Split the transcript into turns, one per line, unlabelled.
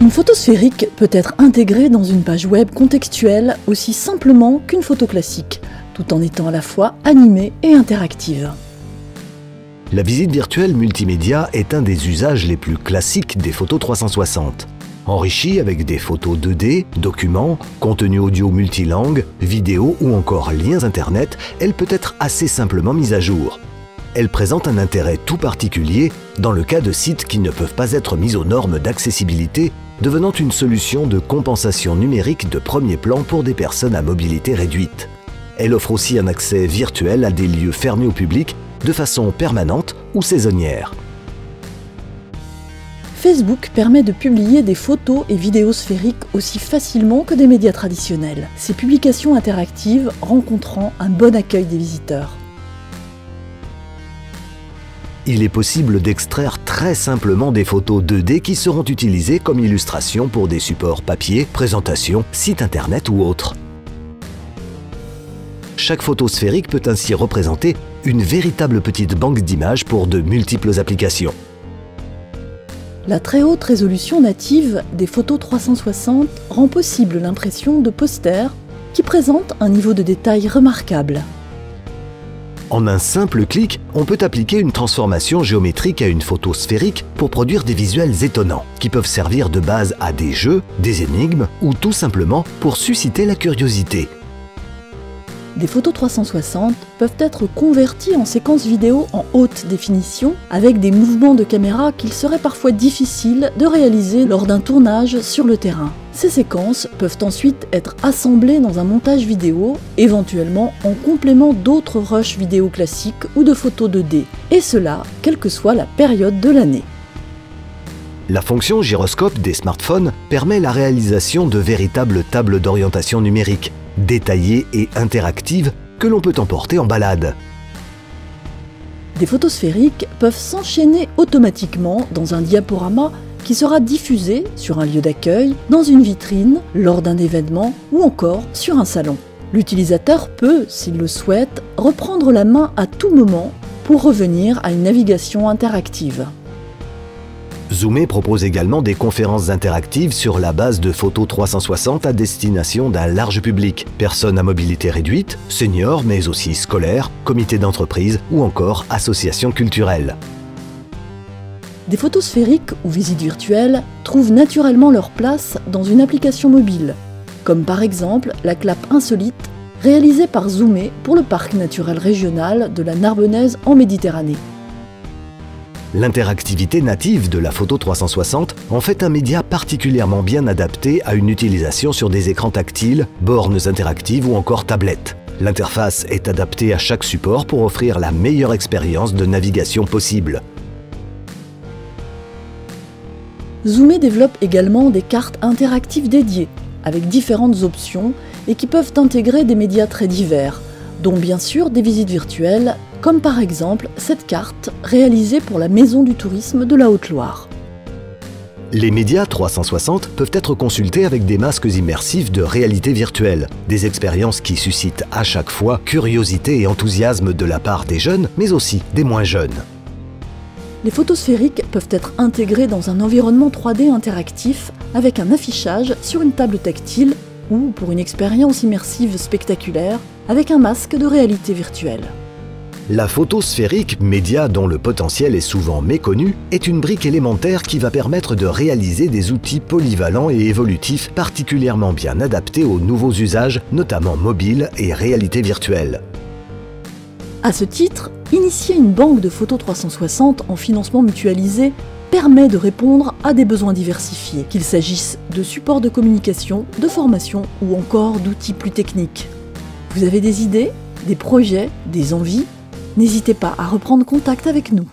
Une photo sphérique peut être intégrée dans une page web contextuelle aussi simplement qu'une photo classique, tout en étant à la fois animée et interactive.
La visite virtuelle multimédia est un des usages les plus classiques des photos 360. Enrichie avec des photos 2D, documents, contenu audio multilangue, vidéos ou encore liens internet, elle peut être assez simplement mise à jour. Elle présente un intérêt tout particulier dans le cas de sites qui ne peuvent pas être mis aux normes d'accessibilité, devenant une solution de compensation numérique de premier plan pour des personnes à mobilité réduite. Elle offre aussi un accès virtuel à des lieux fermés au public de façon permanente ou saisonnière.
Facebook permet de publier des photos et vidéos sphériques aussi facilement que des médias traditionnels, ces publications interactives rencontrant un bon accueil des visiteurs.
Il est possible d'extraire très simplement des photos 2D qui seront utilisées comme illustration pour des supports papier, présentation, site internet ou autres. Chaque photo sphérique peut ainsi représenter une véritable petite banque d'images pour de multiples applications.
La très haute résolution native des photos 360 rend possible l'impression de posters qui présentent un niveau de détail remarquable.
En un simple clic, on peut appliquer une transformation géométrique à une photo sphérique pour produire des visuels étonnants, qui peuvent servir de base à des jeux, des énigmes ou tout simplement pour susciter la curiosité.
Des photos 360 peuvent être converties en séquences vidéo en haute définition avec des mouvements de caméra qu'il serait parfois difficile de réaliser lors d'un tournage sur le terrain. Ces séquences peuvent ensuite être assemblées dans un montage vidéo, éventuellement en complément d'autres rushs vidéo classiques ou de photos 2D, et cela quelle que soit la période de l'année.
La fonction gyroscope des smartphones permet la réalisation de véritables tables d'orientation numérique, détaillées et interactives que l'on peut emporter en balade.
Des photos sphériques peuvent s'enchaîner automatiquement dans un diaporama qui sera diffusé sur un lieu d'accueil, dans une vitrine, lors d'un événement ou encore sur un salon. L'utilisateur peut, s'il le souhaite, reprendre la main à tout moment pour revenir à une navigation interactive.
Zoomé propose également des conférences interactives sur la base de photos 360 à destination d'un large public, personnes à mobilité réduite, seniors mais aussi scolaires, comités d'entreprise ou encore associations culturelles.
Des photos sphériques ou visites virtuelles trouvent naturellement leur place dans une application mobile, comme par exemple la clap insolite réalisée par Zoomé pour le parc naturel régional de la Narbonnaise en Méditerranée.
L'interactivité native de la photo 360 en fait un média particulièrement bien adapté à une utilisation sur des écrans tactiles, bornes interactives ou encore tablettes. L'interface est adaptée à chaque support pour offrir la meilleure expérience de navigation possible.
Zoomé développe également des cartes interactives dédiées, avec différentes options et qui peuvent intégrer des médias très divers, dont bien sûr des visites virtuelles, comme par exemple cette carte réalisée pour la Maison du Tourisme de la Haute-Loire.
Les médias 360 peuvent être consultés avec des masques immersifs de réalité virtuelle, des expériences qui suscitent à chaque fois curiosité et enthousiasme de la part des jeunes, mais aussi des moins jeunes.
Les photos sphériques peuvent être intégrées dans un environnement 3D interactif avec un affichage sur une table tactile ou pour une expérience immersive spectaculaire avec un masque de réalité virtuelle.
La photo sphérique, média dont le potentiel est souvent méconnu, est une brique élémentaire qui va permettre de réaliser des outils polyvalents et évolutifs particulièrement bien adaptés aux nouveaux usages, notamment mobiles et réalité virtuelle.
À ce titre, initier une banque de photos 360 en financement mutualisé permet de répondre à des besoins diversifiés, qu'il s'agisse de supports de communication, de formation ou encore d'outils plus techniques. Vous avez des idées, des projets, des envies ? N'hésitez pas à reprendre contact avec nous.